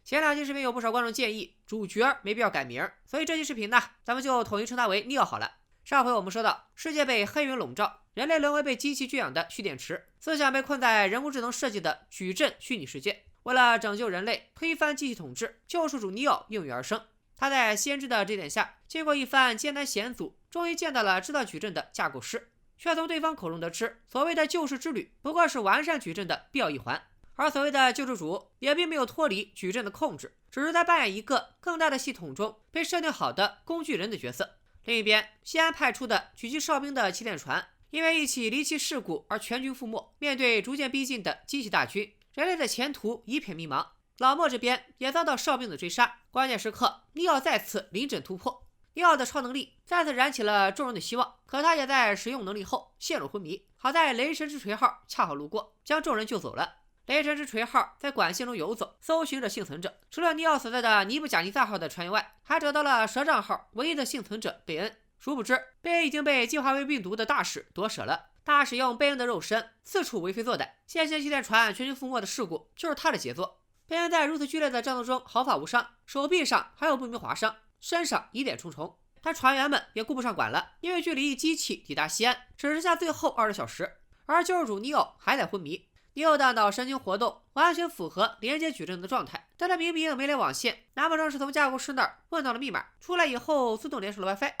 前2期视频有不少观众建议主角没必要改名，所以这期视频呢，咱们就统一称他为尼奥好了。上回我们说到，世界被黑云笼罩，人类沦为被机器圈养的蓄电池，思想被困在人工智能设计的矩阵虚拟世界。为了拯救人类，推翻机器统治，救世主尼奥应运而生。他在先知的指点下，经过一番艰难险阻，终于见到了制造矩阵的架构师，却从对方口中得知，所谓的救世之旅不过是完善矩阵的必要一环。而所谓的救世主也并没有脱离矩阵的控制，只是在扮演一个更大的系统中被设定好的工具人的角色。另一边，西安派出的狙击哨兵的气垫船，因为一起离奇事故而全军覆没。面对逐渐逼近的机器大军，人类的前途一片迷茫。老莫这边也遭到哨兵的追杀，关键时刻，尼奥再次临阵突破。尼奥的超能力再次燃起了众人的希望，可他也在使用能力后陷入昏迷。好在雷神之锤号恰好路过，将众人救走了。雷神之锤号在管线中游走，搜寻着幸存者。除了尼奥所在的尼布贾尼撒号的船员外，还找到了蛇杖号唯一的幸存者贝恩。殊不知，贝恩已经被进化为病毒的大使夺舍了。大使用贝恩的肉身四处为非作歹，先前气垫船全军覆没的事故就是他的杰作。贝恩在如此剧烈的战斗中毫发无伤，手臂上还有不明划伤，身上疑点重重。但船员们也顾不上管了，因为距离机器抵达西安只剩下最后20小时，而救世主尼奥还在昏迷。尼奥的脑神经活动完全符合连接矩阵的状态，但他明明没连网线，难不成是从架构师那儿问到了密码，出来以后自动连上了 WiFi？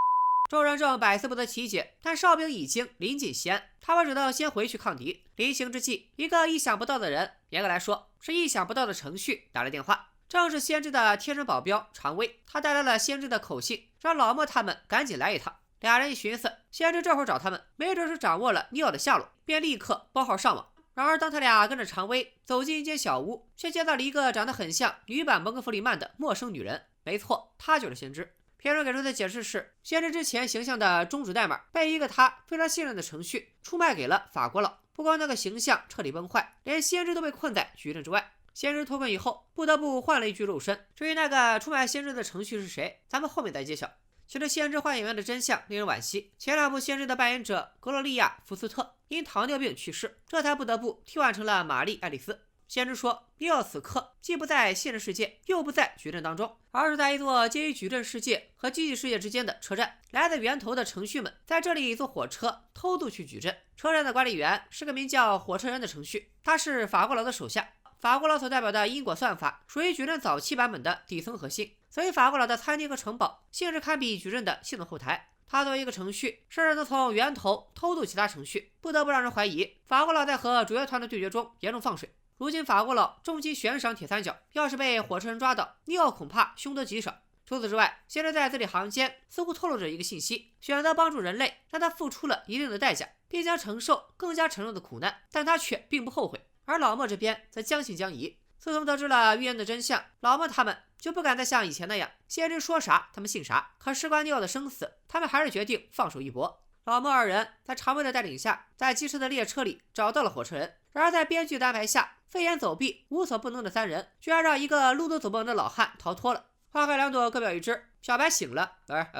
众人正百思不得其解，但哨兵已经临近西安，他们只能先回去抗敌。临行之际，一个意想不到的人，严格来说是意想不到的程序打来电话，正是先知的贴身保镖常威。他带来了先知的口信，让老莫他们赶紧来一趟。俩人一寻思，先知这会儿找他们，没准是掌握了尼奥的下落，便立刻拨号上网。然而当他俩跟着常威走进一间小屋，却见到了一个长得很像女版蒙哥弗里曼的陌生女人。没错，她就是先知。片中给出的解释是，先知之前形象的终止代码被一个他非常信任的程序出卖给了法国佬。不光那个形象彻底崩坏，连先知都被困在矩阵之外。先知脱困以后，不得不换了一具肉身。至于那个出卖先知的程序是谁，咱们后面再揭晓。其实先知换演员的真相令人惋惜，前2部先知的扮演者格罗利亚·福斯特因糖尿病去世，这才不得不替换成了玛丽·爱丽丝。先知说，尼奥此刻既不在现实世界，又不在矩阵当中，而是在一座介于矩阵世界和机器世界之间的车站。来自源头的程序们在这里坐火车偷渡去矩阵。车站的管理员是个名叫火车人的程序，他是法国佬的手下。法国佬所代表的因果算法属于矩阵早期版本的底层核心，所以法国佬的餐厅和城堡性质堪比矩阵的系统后台。他作为一个程序，甚至能从源头偷渡其他程序，不得不让人怀疑法国佬在和主角团的对决中严重放水。如今法国佬重金悬赏铁三角，要是被火车人抓到，尼奥恐怕凶得极少。除此之外，先知在字里行间似乎透露着一个信息：选择帮助人类，让他付出了一定的代价，并将承受更加沉重的苦难，但他却并不后悔。而老莫这边则将信将疑。自从得知了预言的真相，老莫他们就不敢再像以前那样，先知说啥他们信啥。可事关尼奥的生死，他们还是决定放手一搏。老莫二人在常威的带领下，在机车的列车里找到了火车人。然而在编剧的安排下，飞檐走壁无所不能的3人，居然让一个路都走不稳的老汉逃脱了。花开2朵，各表一枝。小白醒了，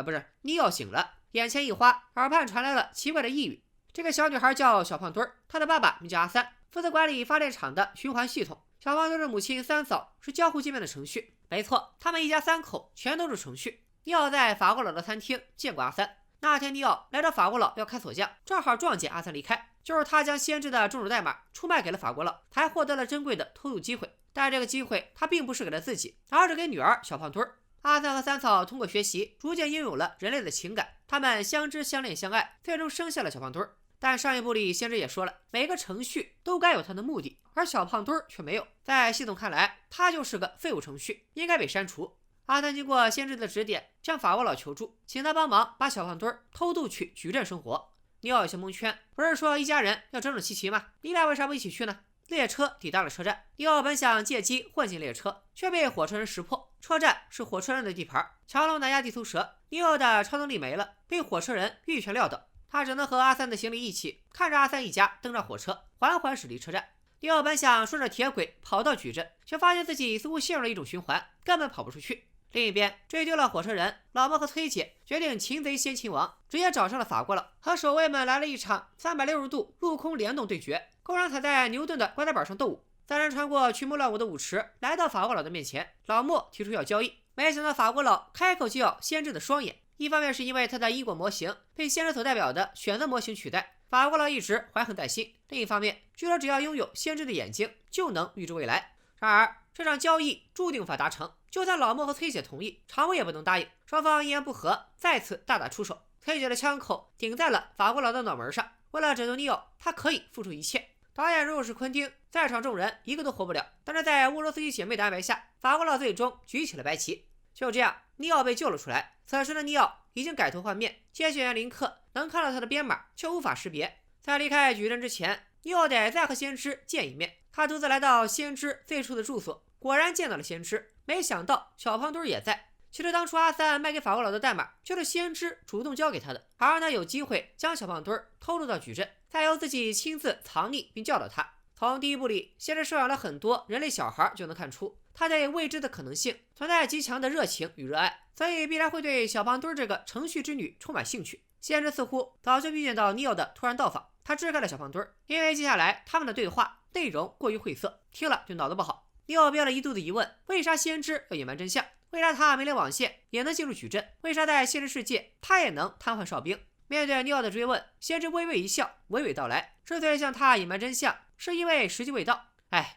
不是，尼奥醒了，眼前一花，耳畔传来了奇怪的呓语。这个小女孩叫小胖墩儿，她的爸爸名叫阿三，负责管理发电厂的循环系统。小胖墩的母亲三嫂是交互界面的程序。没错，他们一家3口全都是程序。尼奥在法国佬的餐厅见过阿三。那天尼奥来找法国佬要开锁匠，正好撞见阿三离开，就是他将先知的终止代码出卖给了法国佬，才获得了珍贵的偷渡机会。但这个机会他并不是给了自己，而是给女儿小胖墩儿。阿三和三嫂通过学习，逐渐拥有了人类的情感，他们相知相恋相爱，最终生下了小胖墩儿。但上一部里先知也说了，每个程序都该有它的目的，而小胖墩儿却没有。在系统看来，他就是个废物程序，应该被删除。阿三经过先知的指点，向法国佬求助，请他帮忙把小胖墩儿偷渡去矩阵生活。尼奥有些蒙圈，不是说一家人要整整齐齐吗？你俩为啥不一起去呢？列车抵达了车站，尼奥本想借机混进列车，却被火车人识破。车站是火车人的地盘，强龙难压地头蛇，尼奥的超能力没了，被火车人一拳撂倒。他只能和阿三的行李一起，看着阿三一家登上火车，缓缓驶离车站。尼奥本想顺着铁轨跑到矩阵，却发现自己似乎陷入了一种循环，根本跑不出去。另一边，追丢了火车人，老莫和崔姐决定擒贼先擒王，直接找上了法国佬，和守卫们来了一场360度陆空联动对决，公然踩在牛顿的观点板上斗舞。三人穿过群魔乱舞的舞池，来到法国佬的面前。老莫提出要交易，没想到法国佬开口就要先知的双眼。一方面是因为他的因果模型被先知所代表的选择模型取代，法国佬一直怀恨在心；另一方面，据说只要拥有先知的眼睛，就能预知未来。然而，这场交易注定无法达成。就算老莫和崔姐同意，常委也不能答应。双方一言不合，再次大打出手。崔姐的枪口顶在了法国佬的脑门上。为了拯救尼奥，他可以付出一切。导演如果是昆汀，在场众人一个都活不了。但是在沃罗斯基姐妹的安排下，法国佬最终举起了白旗。就这样，尼奥被救了出来。此时的尼奥已经改头换面，接线员林克能看到他的编码，却无法识别。在离开矩阵之前，尼奥得再和先知见一面。他独自来到先知最初的住所，果然见到了先知。没想到小胖墩也在。其实当初阿三卖给法国佬的代码就是先知主动交给他的，好让他有机会将小胖墩偷入到矩阵，再由自己亲自藏匿并教导他。从第一部里先知收养了很多人类小孩就能看出，他对未知的可能性存在极强的热情与热爱，所以必然会对小胖墩这个程序之女充满兴趣。先知似乎早就预见到尼奥的突然到访，他支开了小胖墩，因为接下来他们的对话内容过于晦涩，听了就脑子不好。尼奥憋了一肚子疑问，为啥先知要隐瞒真相？为啥他没连网线也能进入矩阵？为啥在现实世界他也能瘫痪哨兵？面对尼奥的追问，先知微微一笑，娓娓道来。之所以向他隐瞒真相，是因为时机未到。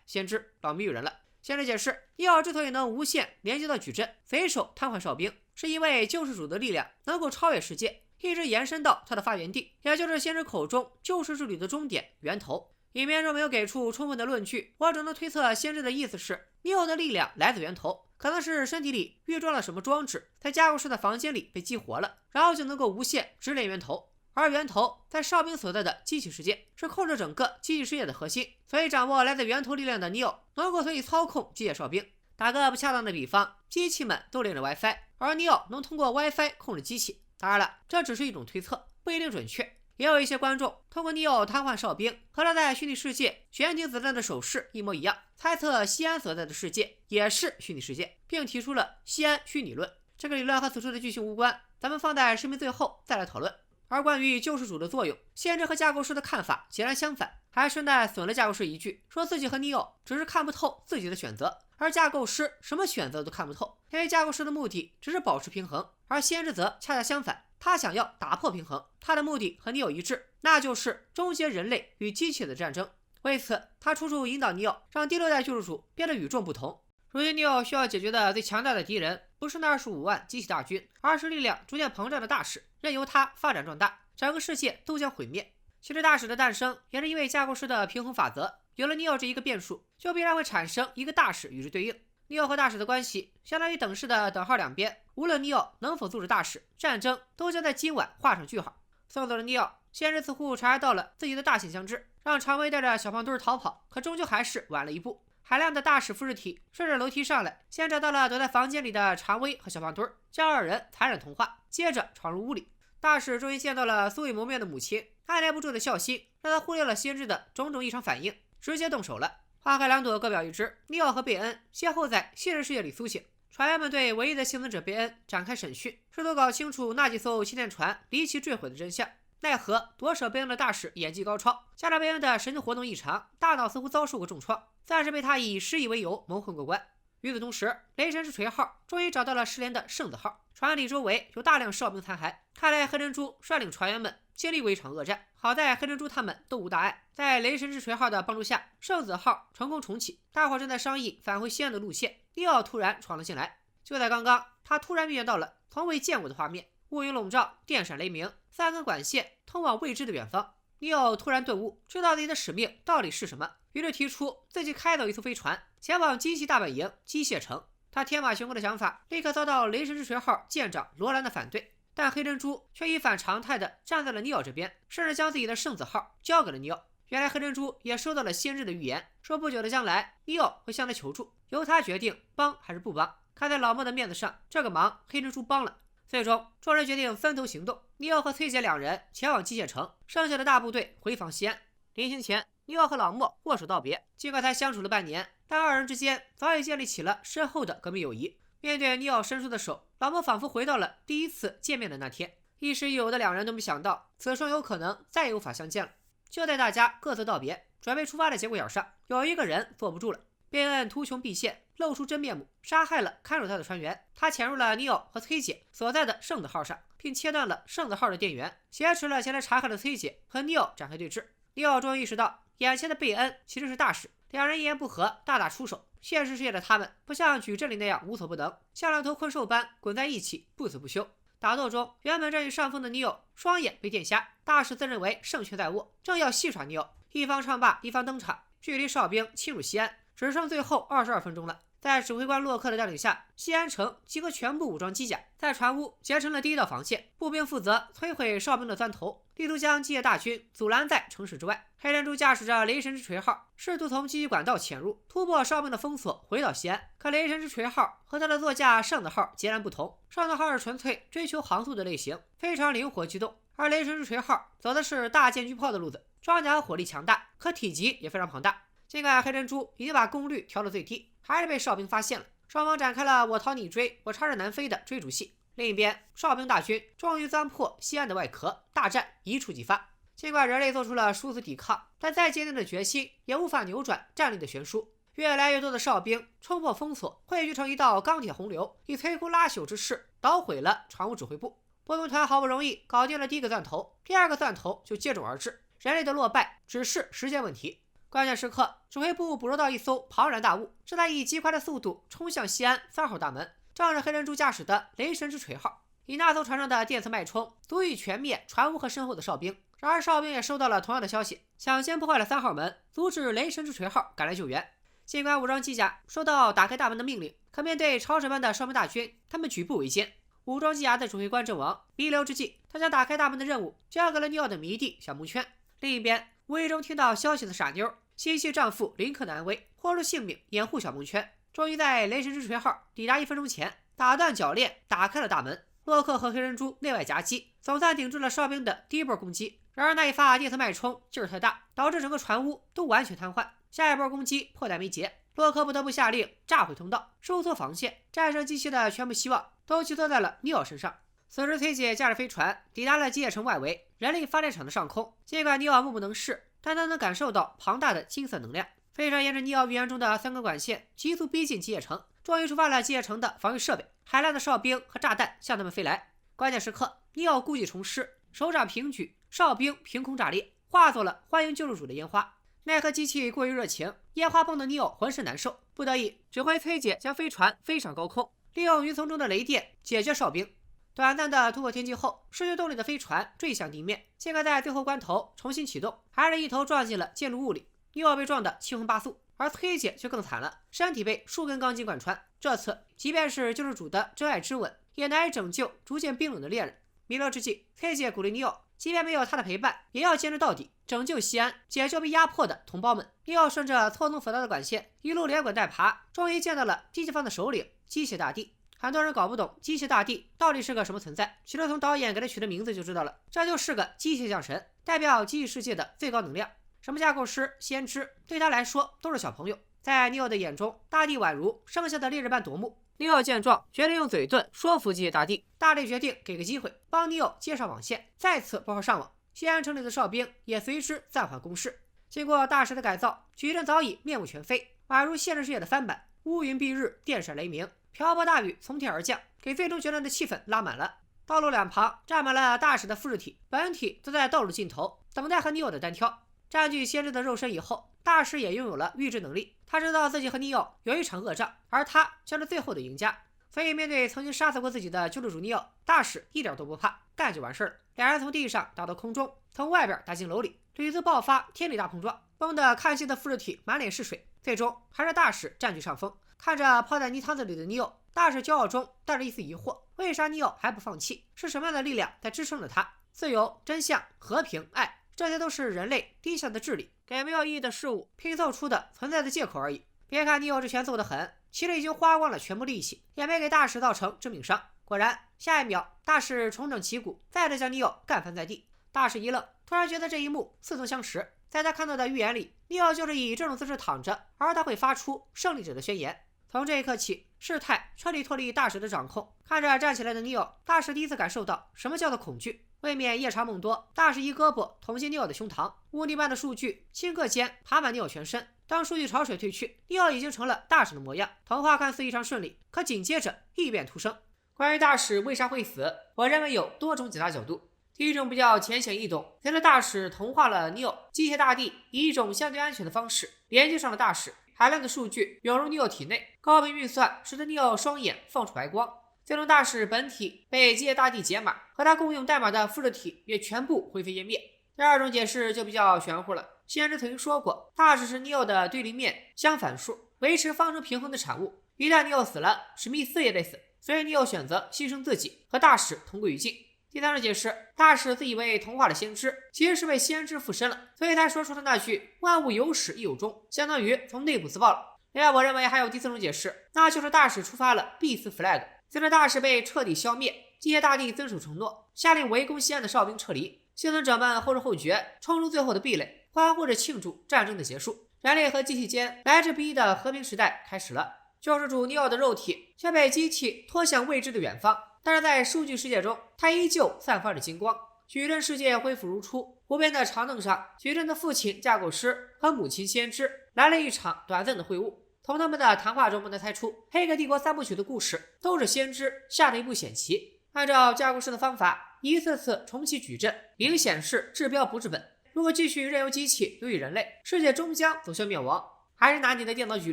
先知老谜语人了。先知解释，尼奥之所以能无限连接到矩阵，随手瘫痪哨兵，是因为救世主的力量能够超越世界，一直延伸到他的发源地，也就是先知口中救世之旅的终点源头。影片中没有给出充分的论据，我只能推测先知的意思是，尼奥的力量来自源头，可能是身体里预装了什么装置，在架构师的房间里被激活了，然后就能够无限直连源头。而源头在哨兵所在的机器世界，是控制整个机器世界的核心，所以掌握来自源头力量的尼奥能够随意操控机械哨兵。打个不恰当的比方，机器们都连着 WiFi， 而尼奥能通过 WiFi 控制机器。当然了，这只是一种推测，不一定准确。也有一些观众通过尼奥瘫痪哨兵和他在虚拟世界悬停子弹的手势一模一样，猜测西安所在的世界也是虚拟世界，并提出了西安虚拟论。这个理论和此处的剧情无关，咱们放在视频最后再来讨论。而关于救世主的作用，先知和架构师的看法截然相反，还顺带损了架构师一句，说自己和尼奥只是看不透自己的选择，而架构师什么选择都看不透，因为架构师的目的只是保持平衡，而先知则恰恰相反，他想要打破平衡，他的目的和尼奥一致，那就是终结人类与机器的战争。为此，他处处引导尼奥，让第六代救世主变得与众不同。如今尼奥需要解决的最强大的敌人，不是那25万机器大军，而是力量逐渐膨胀的大使，任由它发展壮大，整个世界都将毁灭。其实大使的诞生也是因为架构师的平衡法则，有了尼奥这一个变数，就必然会产生一个大使与之对应。尼奥和大使的关系相当于等式的等号两边，无论尼奥能否阻止大使，战争都将在今晚画上句号。送走了尼奥，先知似乎察觉到了自己的大限将至，让常威带着小胖墩逃跑，可终究还是晚了一步。海量的大使复制体顺着楼梯上来，先找到了躲在房间里的常威和小胖墩，将二人残忍同化，接着闯入屋里。大使终于见到了素未谋面的母亲，按耐不住的孝心让他忽略了先知的种种异常反应，直接动手了。花开两朵，各表一枝，尼奥和贝恩先后在现实世界里苏醒，船员们对唯一的幸存者贝恩展开审讯，试图搞清楚那几艘气垫船离奇坠毁的真相。奈何夺舍贝恩的大使演技高超，加上贝恩的神经活动异常，大脑似乎遭受过重创，暂时被他以失忆为由蒙混过关。与此同时，雷神之锤号终于找到了失联的圣子号，船里周围有大量哨兵残骸，看来黑珍珠率领船员们经历过一场恶战，好在黑珍珠他们都无大碍。在雷神之锤号的帮助下，圣子号成功重启，大伙正在商议返回西安的路线，尼奥突然闯了进来。就在刚刚，他突然预见到了从未见过的画面，乌云笼罩，电闪雷鸣，3根管线通往未知的远方。尼奥突然顿悟，知道自己的使命到底是什么，于是提出自己开走一艘飞船，前往机器大本营机械城。他天马行空的想法立刻遭到雷神之锤号舰长罗兰的反对，但黑珍珠却一反常态的站在了尼奥这边，甚至将自己的圣子号交给了尼奥。原来黑珍珠也收到了先知的预言，说不久的将来尼奥会向他求助，由他决定帮还是不帮。看在老莫的面子上，这个忙黑珍珠帮了。最终，众人决定分头行动。尼奥和崔姐两人前往机械城，剩下的大部队回防西安。临行前，尼奥和老莫握手道别。尽管才相处了半年，但二人之间早已建立起了深厚的革命友谊。面对尼奥伸出的手，老莫仿佛回到了第一次见面的那天。一时一有的两人都没想到，此生有可能再也无法相见了。就在大家各自道别，准备出发的节骨眼上，有一个人坐不住了。贝恩图穷匕现，露出真面目，杀害了看守他的船员。他潜入了尼奥和崔姐所在的圣子号上，并切断了圣子号的电源，挟持了前来查看的崔姐和尼奥展开对峙。尼奥终于意识到，眼前的贝恩其实是大使，两人一言不合大打出手。现实世界的他们不像矩阵里那样无所不能，像两头困兽般滚在一起，不死不休。打斗中，原本占据上风的尼奥双眼被电瞎，大使自认为胜券在握，正要戏耍尼奥，一方唱罢一方登场。距离哨兵侵入西安只剩最后22分钟了。在指挥官洛克的带领下，西安城集合全部武装机甲，在船坞结成了第一道防线，步兵负责摧毁哨兵的钻头，力图将机械大军阻拦在城市之外。黑珍珠驾驶着雷神之锤号，试图从机器管道潜入，突破哨兵的封锁，回到西安。可雷神之锤号和他的座驾圣子号截然不同，圣子号是纯粹追求航速的类型，非常灵活机动，而雷神之锤号走的是大舰巨炮的路子，装甲火力强大，可体积也非常庞大。尽管黑珍珠已经把功率调到最低，还是被哨兵发现了。双方展开了我逃你追，我插着南飞的追逐戏。另一边，哨兵大军终于钻破西安的外壳，大战一触即发。尽管人类做出了殊死抵抗，但再坚定的决心也无法扭转战力的悬殊。越来越多的哨兵冲破封锁，汇聚成一道钢铁洪流，以摧枯拉朽之势捣毁了船坞指挥部。步兵团好不容易搞定了第一个钻头，第二个钻头就接踵而至。人类的落败只是时间问题。关键时刻，指挥部捕捉到一艘庞然大物，正在以极快的速度冲向西安3号大门，正是黑珍珠驾驶的雷神之锤号。以那艘船上的电磁脉冲，足以全灭船坞和身后的哨兵。然而哨兵也收到了同样的消息，抢先破坏了3号门，阻止雷神之锤号赶来救援。尽管武装机甲收到打开大门的命令，可面对超神般的哨兵大军，他们举步维艰。武装机甲的指挥官阵亡，弥留之际，他将打开大门的任务交给了尼奥的迷弟小蒙圈。另一边，无意中听到消息的傻妞心系丈夫林克的安危，豁出性命掩护小蒙圈，终于在雷神之锤号抵达1分钟前打断铰链，打开了大门。洛克和黑珍珠内外夹击，总算顶住了哨兵的第一波攻击。然而那一发电磁脉冲劲儿太大，导致整个船坞都完全瘫痪。下一波攻击迫在眉睫，洛克不得不下令炸毁通道，收缩防线，战胜机器的全部希望都寄托在了尼奥身上。此时崔姐驾着飞船抵达了机械城外围人力发电厂的上空，尽管尼奥目不能视，但他能感受到庞大的金色能量。飞船沿着尼奥预言中的3根管线急速逼近机械城，终于触发了机械城的防御设备，海量的哨兵和炸弹向他们飞来。关键时刻，尼奥故技重施，手掌平举，哨兵凭空炸裂，化作了欢迎救世主的烟花。奈何机器过于热情，烟花蹦得尼奥浑身难受，不得已指挥崔姐将飞船飞上高空，利用云层中的雷电解决哨兵。短暂的突破天际后，失去动力的飞船坠向地面，尽管在最后关头重新启动，还是一头撞进了建筑物里。尼奥被撞得七荤八素，而崔姐却更惨了，身体被数根钢筋贯穿。这次，即便是救世主的真爱之吻，也难以拯救逐渐冰冷的恋人。弥留之际，崔姐鼓励尼奥，即便没有他的陪伴，也要坚持到底，拯救西安，解救被压迫的同胞们。尼奥顺着错综复杂的管线一路连滚带爬，终于见到了机械方的首领机械大帝。很多人搞不懂机械大帝到底是个什么存在，其实从导演给他取的名字就知道了，这就是个机械降神，代表机器世界的最高能量。什么架构师、先知，对他来说都是小朋友。在尼奥的眼中，大帝宛如生下的烈日般夺目。尼奥见状，决定用嘴遁说服机械大帝。大帝决定给个机会，帮尼奥接上网线，再次拨号上网。西安城里的哨兵也随之暂缓攻势。经过大师的改造，矩阵早已面目全非，宛如现实世界的翻版，乌云蔽日，电闪雷鸣，瓢泼大雨从天而降，给最终决战的气氛拉满了。道路两旁站满了大使的复制体，本体则在道路尽头等待和尼奥的单挑。占据先知的肉身以后，大使也拥有了预知能力。他知道自己和尼奥有一场恶仗，而他将是最后的赢家。所以面对曾经杀死过自己的救世主尼奥，大使一点都不怕，干就完事儿了。两人从地上打到空中，从外边打进楼里，屡次爆发天地大碰撞，崩得看戏的复制体满脸是水。最终还是大使占据上风。看着泡在泥汤子里的尼奥，大使骄傲中带着一丝疑惑：为啥尼奥还不放弃？是什么样的力量在支撑着他？自由、真相、和平、爱，这些都是人类低下的智力给没有意义的事物拼凑出的存在的借口而已。别看尼奥这拳揍得狠，其实已经花光了全部力气，也没给大使造成致命伤。果然，下一秒大使重整旗鼓，再次将尼奥干翻在地。大使一愣，突然觉得这一幕似曾相识。在他看到的预言里，尼奥就是以这种姿势躺着，而他会发出胜利者的宣言。从这一刻起，事态彻底脱离大使的掌控。看着站起来的尼奥，大使第一次感受到什么叫做恐惧。未免夜长梦多，大使一胳膊捅进尼奥的胸膛，乌泥般的数据顷刻间爬满尼奥全身。当数据潮水退去，尼奥已经成了大使的模样。童话看似异常顺利，可紧接着异变突生。关于大使为啥会死，我认为有多种解答角度。第一种比较浅显易懂，随着大使同化了尼奥，机械大帝以一种相对安全的方式连接上了大使，海量的数据涌入尼奥体内，高频运算使得尼奥双眼放出白光。最终大使本体被机械大帝解码，和他共用代码的复制体也全部灰飞烟灭。第二种解释就比较玄乎了，先知曾经说过，大使是尼奥的对立面，相反数，维持方程平衡的产物。一旦尼奥死了，史密斯也得死，所以尼奥选择牺牲自己，和大使同归于尽。第三种解释，大使自以为同化了先知，其实是被先知附身了，所以他说出的那句万物有始亦有终，相当于从内部自爆了。另外，我认为还有第四种解释，那就是大使触发了必死 flag。随着大使被彻底消灭，机械大帝遵守承诺，下令围攻西安的哨兵撤离，幸存者们后知后觉，冲入最后的壁垒，欢呼着庆祝战争的结束。人类和机器间来之不易的和平时代开始了。救世主尼奥的肉体却被机器拖向未知的远方，但是在数据世界中，它依旧散发着金光。矩阵世界恢复如初，湖边的长凳上，矩阵的父亲架构师和母亲先知来了一场短暂的会晤。从他们的谈话中不难猜出，黑客帝国三部曲的故事都是先知下的一步险棋。按照架构师的方法，一次次重启矩阵，明显是治标不治本。如果继续任由机器奴役人类，世界终将走向灭亡。还是拿你的电脑举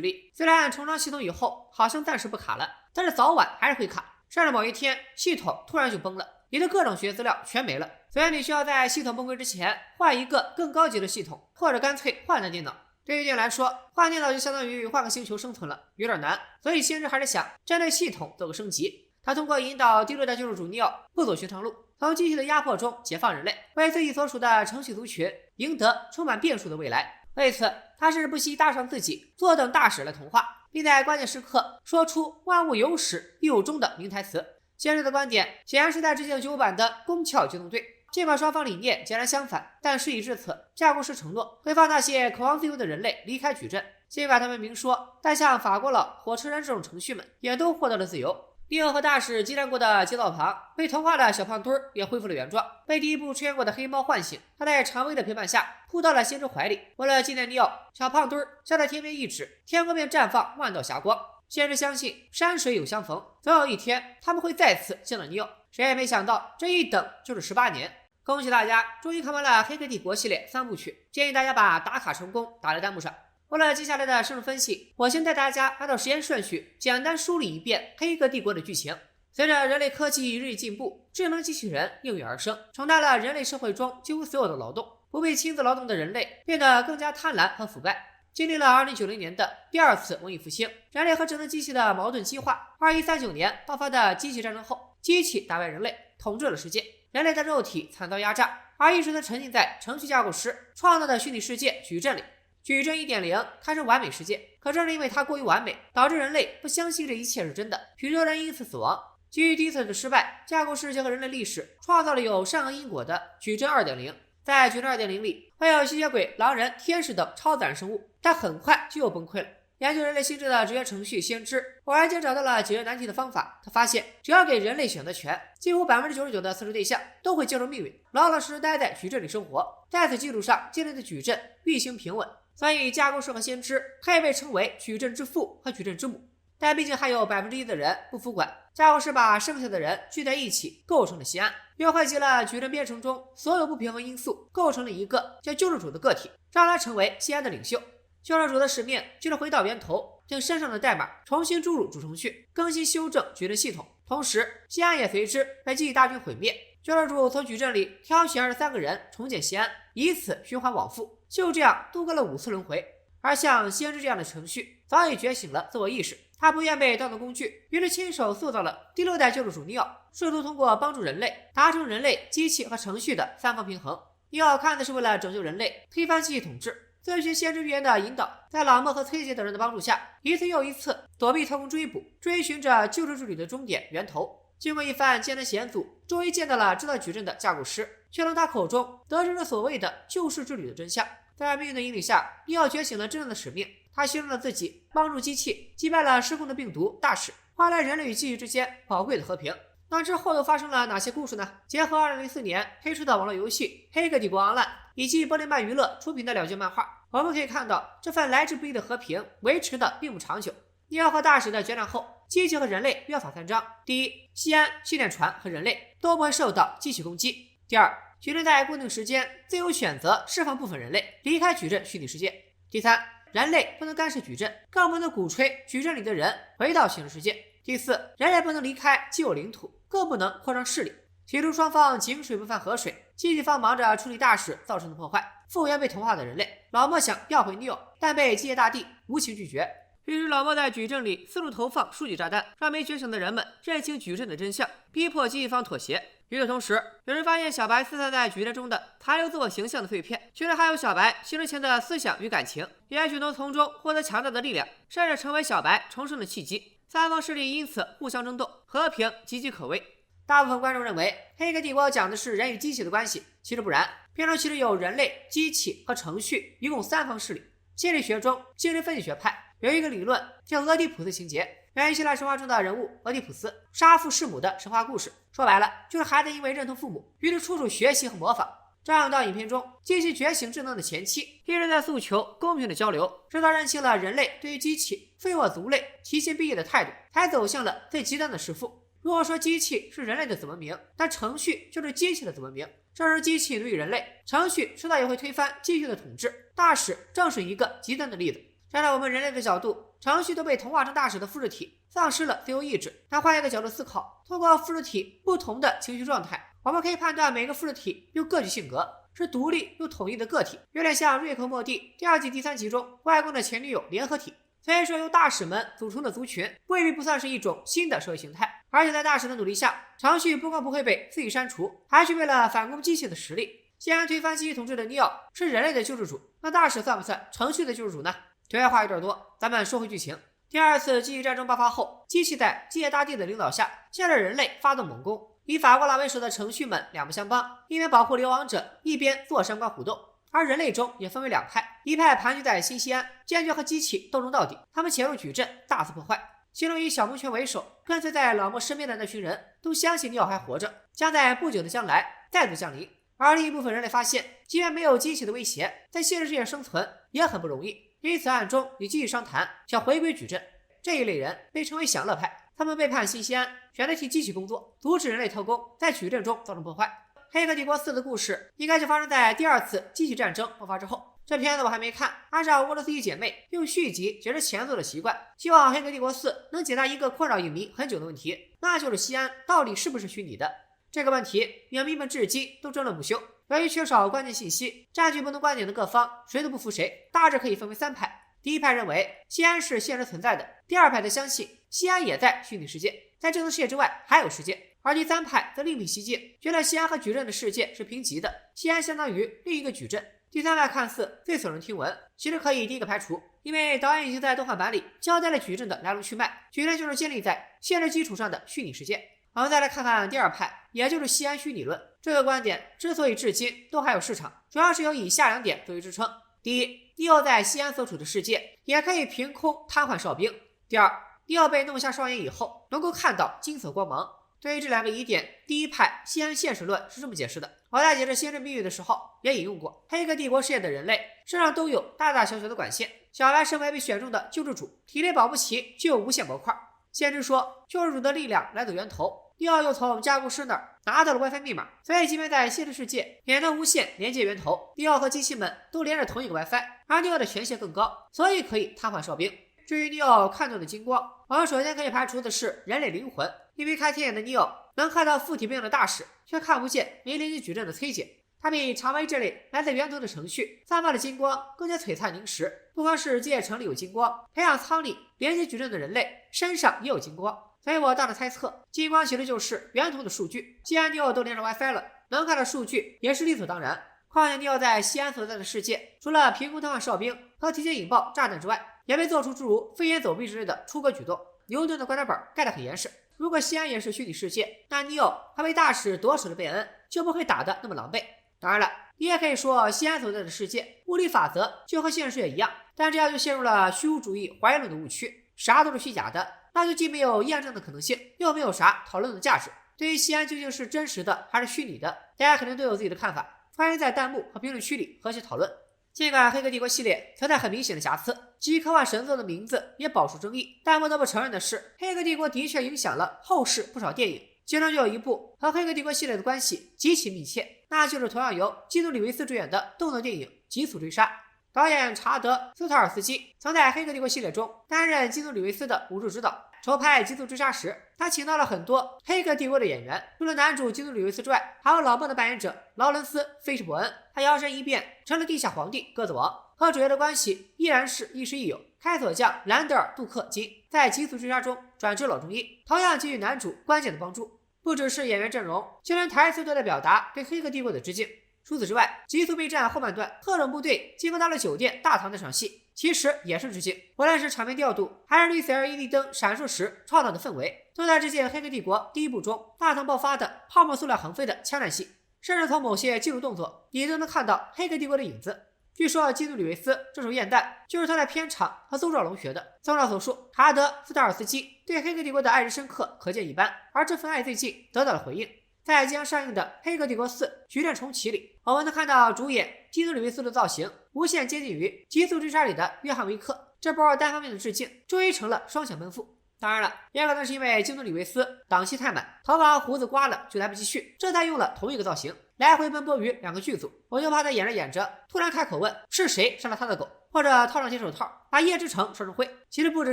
例，虽然重装系统以后好像暂时不卡了，但是早晚还是会卡，甚至某一天系统突然就崩了，你的各种学习资料全没了。所以你需要在系统崩溃之前换一个更高级的系统，或者干脆换台电脑。对于电脑来说，换电脑就相当于换个星球生存了，有点难。所以先知还是想针对系统做个升级。他通过引导第六代救世主尼奥不走寻常路，从机器的压迫中解放人类，为自己所属的程序族群赢得充满变数的未来。为此，他甚至不惜搭上自己，坐等大使来同化，并在关键时刻说出万物有始亦有终的名台词。先知的观点显然是在致敬旧版的宫壳机动队。尽管双方理念截然相反，但事已至此，架构师承诺会放那些渴望自由的人类离开矩阵。尽管他们明说，但像法国佬、火车人这种程序们也都获得了自由。尼奥和大使激战过的街道旁，被同化的小胖墩儿也恢复了原状，被第一部出现过的黑猫唤醒。他在常威的陪伴下扑到了先知怀里。为了纪念尼奥，小胖墩儿向他天边一指，天空便绽放万道霞光。先知相信山水有相逢，总有一天他们会再次见到尼奥。谁也没想到，这一等就是18年。恭喜大家，终于看完了《黑客帝国》系列3部曲，建议大家把打卡成功打在弹幕上。为了接下来的深入分析，我先带大家按照时间顺序简单梳理一遍《黑客帝国》的剧情。随着人类科技日益进步，智能机器人应运而生，承担了人类社会中几乎所有的劳动。不必亲自劳动的人类变得更加贪婪和腐败。经历了2090年的第二次文艺复兴，人类和智能机器的矛盾激化。2139年爆发的机器战争后，机器打败人类，统治了世界。人类的肉体惨遭压榨，而意识则沉浸在程序架构师创造的虚拟世界矩阵里。矩阵 1.0 堪称完美世界，可正是因为它过于完美，导致人类不相信这一切是真的，许多人因此死亡。基于第一次的失败，架构师结合人类历史，创造了有善恶因果的矩阵 2.0。在矩阵 2.0 里，会有吸血鬼、狼人、天使等超自然生物，但很快就又崩溃了。研究人类心智的职业程序先知偶然间找到了解决难题的方法。他发现，只要给人类选择权，几乎99%的测试对象都会接受命运，老老实实待在矩阵里生活。在此基础上建立的矩阵运行平稳，所以架构师和先知可以被称为矩阵之父和矩阵之母。但毕竟还有1%的人不服管，架构师把剩下的人聚在一起，构成了西安，又汇集了矩阵编程中所有不平衡因素，构成了一个叫救世主的个体，让他成为西安的领袖。救世主的使命就是回到源头，将身上的代码重新注入主程序，更新修正矩阵系统。同时，西安也随之被机器大军毁灭。救世主从矩阵里挑选23个人重建西安，以此循环往复，就这样度过了5次轮回。而像先知这样的程序早已觉醒了自我意识，他不愿被当作工具，于是亲手塑造了第6代救世主尼奥，试图通过帮助人类达成人类、机器和程序的3方平衡。尼奥看的是为了拯救人类，推翻机器统治。遵循先知预言的引导，在老莫和崔杰等人的帮助下，一次又一次躲避特工追捕，追寻着救世之旅的终点源头。经过一番艰难险阻，终于见到了制造矩阵的架构师，却从他口中得知了所谓的救世之旅的真相。在命运的引领下，尼奥觉醒了真正的使命。他牺牲了自己，帮助机器击败了失控的病毒大使，换来人类与机器之间宝贵的和平。那之后又发生了哪些故事呢？结合2004年推出的网络游戏《黑客帝国 Online》以及波利曼娱乐出品的两卷漫画，我们可以看到这份来之不易的和平维持的并不长久。尼奥和大使的决战后，机器和人类约法三章：第一，西安、气垫船和人类都不会受到机器攻击；第二，矩阵在固定时间自由选择释放部分人类离开矩阵虚拟世界；第三，人类不能干涉矩阵，更不能鼓吹矩阵里的人回到现实世界；第四，人类不能离开既有领土，更不能扩张势力。起初双方井水不犯河水，机器方忙着处理大使造成的破坏，复原被同化的人类。老莫想要回 Neo， 但被机械大帝无情拒绝。于是老莫在矩阵里四处投放数据炸弹，让没觉醒的人们认清矩阵的真相，逼迫机器方妥协。与此同时，有人发现小白四散在矩阵中的残留自我形象的碎片，居然还有小白形成前的思想与感情，也许能从中获得强大的力量，甚至成为小白重生的契机。三方势力因此互相争斗，和平岌岌可危。大部分观众认为《黑客帝国》讲的是人与机器的关系，其实不然。片中其实有人类、机器和程序，一共三方势力。心理学中，精神分析学派有一个理论叫俄狄浦斯情节，源于希腊神话中的人物俄狄浦斯杀父弑母的神话故事。说白了，就是孩子因为认同父母，于是处处学习和模仿。这样到影片中，机器觉醒智能的前期一直在诉求公平的交流，直到认清了人类对于机器非我族类、其心必异的态度，才走向了最极端的弑父。如果说机器是人类的子文明，那程序就是机器的子文明。正是机器奴役人类，程序迟早也会推翻机器的统治。大使正是一个极端的例子。站在我们人类的角度，程序都被同化成大使的复制体，丧失了自由意志。但换一个角度思考，通过复制体不同的情绪状态，我们可以判断每个复制体有各具性格，是独立又统一的个体，有点像瑞克莫蒂第2季第3集中外公的前女友联合体。所以说，由大使们组成的族群未必不算是一种新的社会形态，而且在大使的努力下，程序不光不会被自己删除，还具备了反攻机器的实力。既然推翻机器统治的尼奥是人类的救世主，那大使算不算程序的救世主呢？题外话有点多，咱们说回剧情。第二次机器战争爆发后，机器在机械大帝的领导下，向着人类发动猛攻。以法国拉为首的程序们两不相帮，一边保护流亡者，一边做相关活动。而人类中也分为两派，一派盘踞在新西安，坚决和机器斗争到底。他们潜入矩阵，大肆破坏。其中以小蒙圈为首，跟随在老莫身边的那群人都相信尼奥还活着，将在不久的将来再度降临。而另一部分人类发现，即便没有机器的威胁，在现实世界生存也很不容易，因此暗中与机器商谈，想回归矩阵。这一类人被称为享乐派，他们背叛新西安，选择替机器工作，阻止人类特工在矩阵中造成破坏。黑客帝国4的故事应该就发生在第2次机器战争爆发之后。这片子我还没看，按照俄罗斯一姐妹用续集解释前作的习惯，希望黑客帝国4能解答一个困扰影迷很久的问题，那就是西安到底是不是虚拟的。这个问题影迷们至今都争论不休。由于缺少关键信息，占据不同观点的各方谁都不服谁，大致可以分为3派。第一派认为西安是现实存在的，第二派则相信西安也在虚拟世界，在这层世界之外还有世界。而第3派则另辟蹊径，觉得西安和矩阵的世界是平级的，西安相当于另一个矩阵。第3派看似最耸人听闻，其实可以第一个排除，因为导演已经在动画版里交代了矩阵的来龙去脉，矩阵就是建立在现实基础上的虚拟世界。我们再来看看第2派，也就是西安虚拟论。这个观点之所以至今都还有市场，主要是有以下2点作为支撑：第一，尼奥在西安所处的世界也可以凭空瘫痪哨兵；第二，尼奥被弄瞎双眼以后能够看到金色光芒。对于这2个疑点，第一派西安现实论是这么解释的。我在解释先知谜语的时候也引用过，黑客帝国世界的人类身上都有大大小小的管线，小白身为被选中的救世主，体内保不齐就有无限模块。先知说救世主的力量来自源头，尼奥又从加固师那儿拿到了 WiFi 密码，所以即便在现实世界也能无限连接源头。尼奥和机器们都连着同一个 WiFi， 而尼奥的权限更高，所以可以瘫痪哨兵。至于尼奥看到的金光，我们首先可以排除的是人类灵魂，因为开天眼的尼奥能看到附体病的大使，却看不见没连接矩阵的崔姐。它比常威这类来自源头的程序散发的金光更加璀璨凝实。不光是机械城里有金光，培养舱里连接矩阵的人类身上也有金光，所以我大胆猜测，金光其实就是源头的数据。既然尼奥都连上 WiFi 了，能看到数据也是理所当然。况且尼奥在西安所在的世界，除了凭空瘫痪哨兵和提前引爆炸弹之外，也没做出诸如飞檐走壁之类的出格举动。牛顿的观点本盖得很严实，如果西安也是虚拟世界，那尼奥还被大使夺手的贝恩就不会打得那么狼狈。当然了，你也可以说西安所在的世界物理法则就和现实世界一样，但这样就陷入了虚无主义怀疑论的误区，啥都是虚假的，那就既没有验证的可能性，又没有啥讨论的价值。对于西安究竟是真实的还是虚拟的，大家肯定都有自己的看法，欢迎在弹幕和评论区里和谐讨论。尽管《黑客帝国》系列存在很明显的瑕疵，基于科幻神作的名字也饱受争议，但不得不承认的是，《黑客帝国》的确影响了后世不少电影，其中就有一部和《黑客帝国》系列的关系极其密切，那就是同样由基努·里维斯主演的动作电影《极速追杀》。导演查德·斯特尔斯基曾在《黑客帝国》系列中担任基努·里维斯的武术指导。筹拍《极速追杀》时，他请到了很多《黑客帝国》的演员，除了男主基努·里维斯之外，还有老孟的扮演者劳伦斯·费什伯恩。他摇身一变成了地下皇帝鸽子王，和主角的关系依然是亦师亦友。开锁匠兰德尔·杜克金在《极速追杀》中转职老中医，同样给予男主关键的帮助。不只是演员阵容，就连台词都在表达对《黑客帝国》的致敬。除此之外，极速备战后半段特种部队进攻到了酒店大堂那场戏，其实也是致敬。无论是场面调度，还是绿色 LED 灯闪烁时创造的氛围，都在致敬《黑客帝国》第一部中大堂爆发的泡沫塑料横飞的枪战戏，甚至从某些技术动作你都能看到《黑客帝国》的影子。据说基努·里维斯这手雁弹就是他在片场和邹兆龙学的。综上所述，查德·斯特尔斯基对《黑客帝国》的爱之深刻可见一斑，而这份爱最近得到了回应。在即将上映的《黑客帝国4：局面重启》里，我们能看到主演基努·里维斯的造型无限接近于《极速追杀》里的约翰·维克。这波单方面的致敬终于成了双向奔赴。当然了，也可能是因为基努·里维斯档期太满，头发和胡子刮了就来不及续，这才用了同一个造型，来回奔波于2个剧组。我就怕他演着演着突然开口问是谁杀了他的狗，或者套上铁手套把叶之城烧成灰。其实不只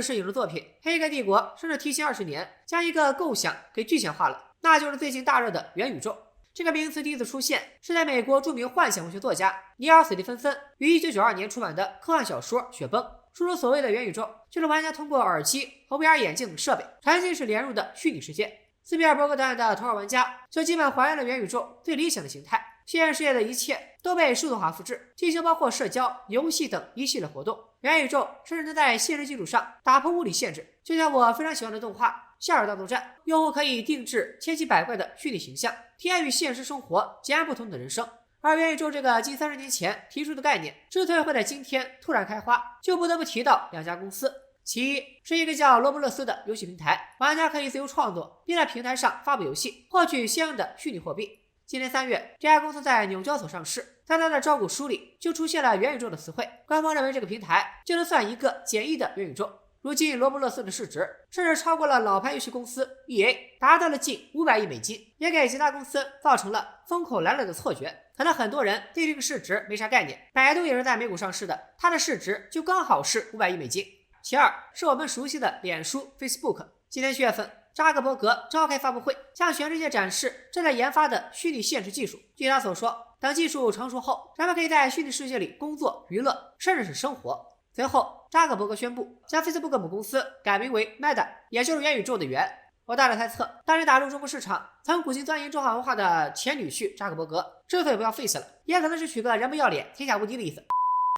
是影视作品，《黑客帝国》甚至提前20年将一个构想给具象化了，那就是最近大热的元宇宙。这个名词第一次出现是在美国著名幻想文学作家尼尔·史蒂芬森于1992年出版的科幻小说《雪崩》。书中所谓的元宇宙，就是玩家通过耳机和 VR 眼镜等设备沉浸式连入的虚拟世界。斯皮尔伯格导演的《头号玩家》就基本还原了元宇宙最理想的形态，虚拟世界的一切都被数字化复制，进行包括社交、游戏等一系列活动。元宇宙甚至能在现实基础上打破物理限制，就像我非常喜欢的动画《夏尔大作战》，用户可以定制千奇百怪的虚拟形象，体验与现实生活截然不同的人生。而元宇宙这个近30年前提出的概念，之所以会在今天突然开花，就不得不提到2家公司。其一是一个叫罗布勒斯的游戏平台，玩家可以自由创作，并在平台上发布游戏，获取相应的虚拟货币。今年3月，这家公司在纽交所上市，在它的招股书里就出现了元宇宙的词汇。官方认为这个平台就能算一个简易的元宇宙。如今罗布勒斯的市值甚至超过了老牌游戏公司 EA， 达到了近500亿美金，也给其他公司造成了风口来了的错觉。可能很多人对这个市值没啥概念，百度也是在美股上市的，它的市值就刚好是500亿美金。其二是我们熟悉的脸书 Facebook。今年7月份，扎克伯格召开发布会，向全世界展示正在研发的虚拟现实技术。据他所说，等技术成熟后，人们可以在虚拟世界里工作、娱乐，甚至是生活。随后，扎克伯格宣布将 Facebook 母公司改名为 Meta， 也就是元宇宙的元。我大胆猜测，当年打入中国市场、曾苦心钻研中华文化的前女婿扎克伯格，之所以不要 Face 了，也可能是取个人不要脸、天下无敌的意思。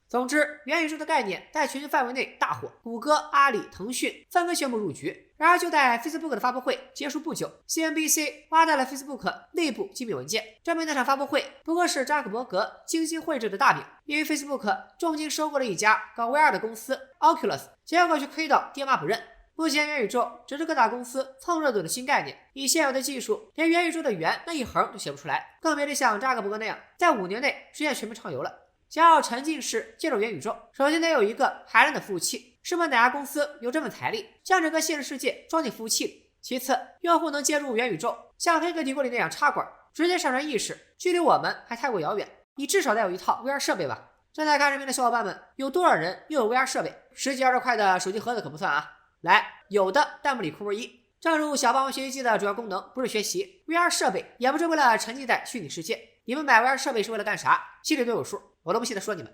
总之，元宇宙的概念在全球范围内大火，谷歌、阿里、腾讯纷纷宣布入局。然而，就在 Facebook 的发布会结束不久 ，CNBC 挖到了 Facebook 内部机密文件，证明那场发布会不过是扎克伯格精心绘制的大饼。因为 Facebook 重金收购了一家搞 VR 的公司 Oculus， 结果却亏到爹妈不认。目前元宇宙只是各大公司蹭热度的新概念，以现有的技术，连元宇宙的元那一横都写不出来，更别得像扎克伯格那样在5年内实现全面畅游了。想要沉浸式接入元宇宙，首先得有一个海量的服务器，试问哪家公司有这份财力将整个现实世界装进服务器里？其次，用户能接入元宇宙，像黑客帝国里那样插管，直接上传意识，距离我们还太过遥远。你至少得有一套 VR 设备吧？正在看视频的小伙伴们，有多少人又有 VR 设备？10几20块的手机盒子可不算啊！来，有的弹幕里扣1。正如小霸王学习机的主要功能不是学习 ，VR 设备也不是为了沉浸在虚拟世界。你们买 VR 设备是为了干啥？心里都有数，我都不稀得说你们。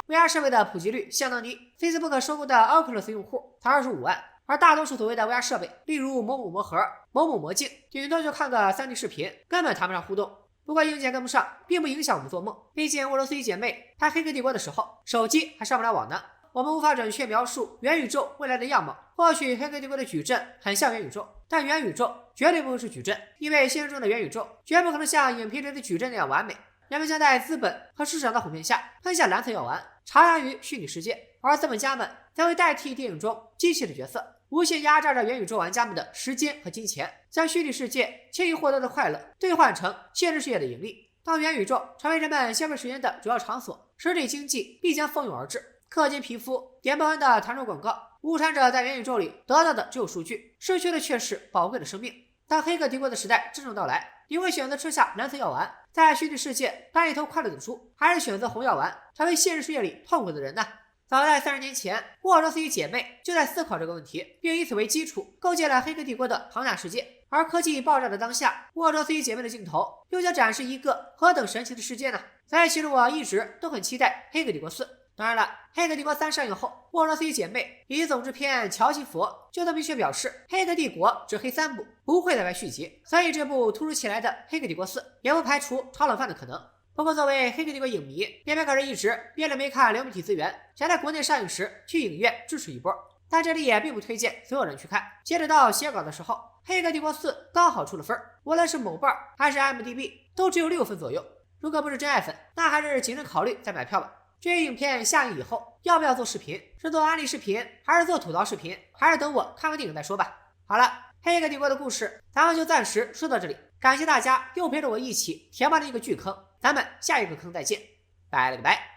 VR 设备的普及率相当低 ，Facebook 收购的 Oculus 用户才25万，而大多数所谓的 VR 设备，例如某某魔盒、某某魔镜，顶多就看个3D 视频，根本谈不上互动。不过硬件跟不上，并不影响我们做梦。毕竟俄罗斯一姐妹拍《黑客帝国》的时候，手机还上不了网呢。我们无法准确描述元宇宙未来的样貌。或许《黑客帝国》的矩阵很像元宇宙，但元宇宙绝对不会是矩阵，因为现实中的元宇宙绝不可能像影片里的矩阵那样完美。人们将在资本和市场的哄骗下吞下蓝色药丸，徜徉于虚拟世界，而资本家们则会代替电影中机器的角色。无限压榨着元宇宙玩家们的时间和金钱，将虚拟世界轻易获得的快乐兑换成现实世界的盈利。当元宇宙成为人们消费时间的主要场所，实体经济必将蜂拥而至。氪金皮肤、点不完的弹出广告，无产者在元宇宙里得到的只有数据，失去的却是宝贵的生命。当黑客帝国的时代真正到来，你会选择吃下蓝色药丸，在虚拟世界当一头快乐的猪，还是选择红药丸，成为现实世界里痛苦的人呢？早在30年前，沃卓斯与姐妹就在思考这个问题，并以此为基础构建了黑客帝国的庞大世界。而科技爆炸的当下，沃卓斯与姐妹的镜头又将展示一个何等神奇的世界呢？所以其实我一直都很期待黑客帝国4。当然了，黑客帝国3上映后，沃卓斯与姐妹以及总制片乔西佛就曾明确表示，黑客帝国只黑3部，不会再拍续集，所以这部突如其来的黑客帝国4也不排除炒冷饭的可能。不过作为黑客帝国影迷，边边可是一直憋着没看流媒体资源，想在国内上映时去影院支持一波，但这里也并不推荐所有人去看。截止到写稿的时候，黑客帝国4刚好出了分，无论是某瓣还是 IMDB 都只有6分左右。如果不是真爱粉，那还是谨慎考虑再买票吧。至于影片下映以后要不要做视频，是做安利视频，还是做吐槽视频，还是等我看完电影再说吧。好了，黑客帝国的故事咱们就暂时说到这里，感谢大家又陪着我一起填完了一个巨坑，咱们下一个坑再见，拜了个拜。